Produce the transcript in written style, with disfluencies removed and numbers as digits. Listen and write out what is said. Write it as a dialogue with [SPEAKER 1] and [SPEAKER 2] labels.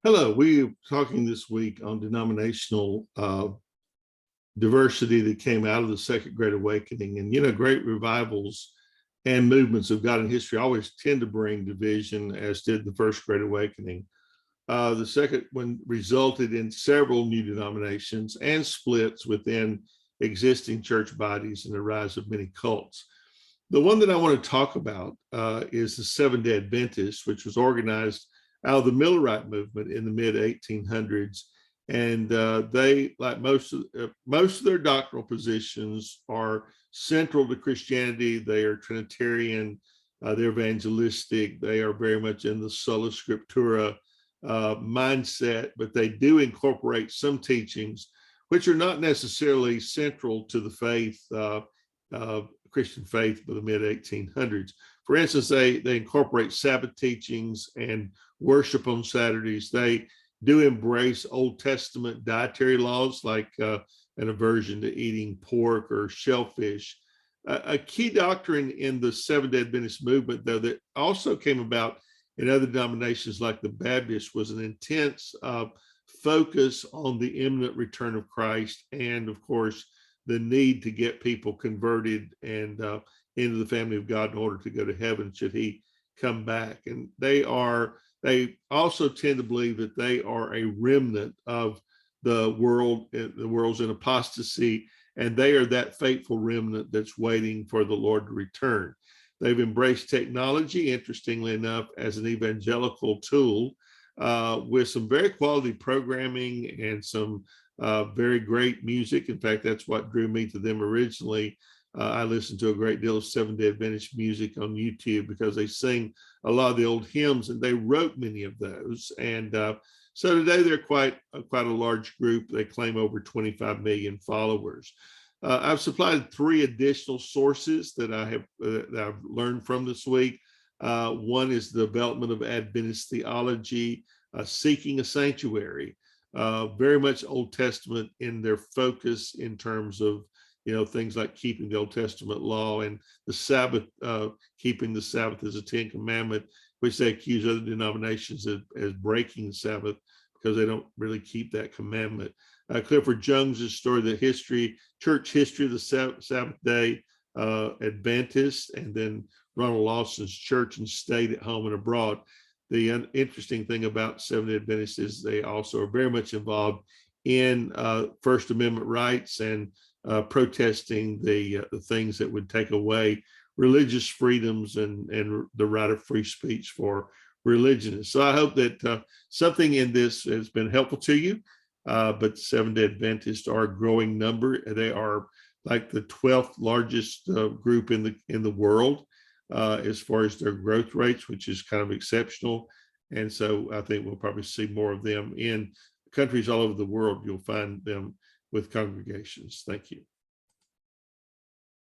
[SPEAKER 1] Hello, we're talking this week on denominational diversity that came out of the Second Great Awakening. And, great revivals and movements of God in history always tend to bring division, as did the First Great Awakening. The second one resulted in several new denominations and splits within existing church bodies and the rise of many cults. The one that I want to talk about is the Seventh-day Adventists, which was organized out of the Millerite movement in the mid 1800s, and they, like most of their doctrinal positions, are central to Christianity. They are Trinitarian, they're evangelistic, they are very much in the sola scriptura mindset, but they do incorporate some teachings which are not necessarily central to the faith, Christian faith, by the mid 1800s. For instance, they incorporate Sabbath teachings and worship on Saturdays. They do embrace Old Testament dietary laws, like an aversion to eating pork or shellfish. A key doctrine in the Seventh-day Adventist movement, though, that also came about in other denominations like the Baptist, was an intense focus on the imminent return of Christ, and of course the need to get people converted and into the family of God in order to go to heaven should he come back. And they also tend to believe that they are a remnant of the world's in apostasy, and they are that faithful remnant that's waiting for the Lord to return. They've embraced technology, interestingly enough, as an evangelical tool, with some very quality programming and some very great music. In fact, that's what drew me to them originally. I listened to a great deal of Seventh-day Adventist music on YouTube because they sing a lot of the old hymns, and they wrote many of those. And so today they're quite a large group. They claim over 25 million followers. I've supplied 3 additional sources that I've learned from this week. One is the development of Adventist theology, seeking a sanctuary, very much Old Testament in their focus in terms of things like keeping the Old Testament law and the Sabbath, keeping the Sabbath as a 10 commandment, which they accuse other denominations as breaking the Sabbath because they don't really keep that commandment. Clifford Jones's story, the church history of the Sabbath day Adventists, and then Ronald Lawson's church and state at home and abroad. The interesting thing about Seventh-day Adventists is they also are very much involved in First Amendment rights and protesting the things that would take away religious freedoms and the right of free speech for religionists. So I hope that something in this has been helpful to you. But Seventh-day Adventists are a growing number. They are like the 12th largest group in the world as far as their growth rates, which is kind of exceptional. And so I think we'll probably see more of them in countries all over the world. You'll find them with congregations. Thank you.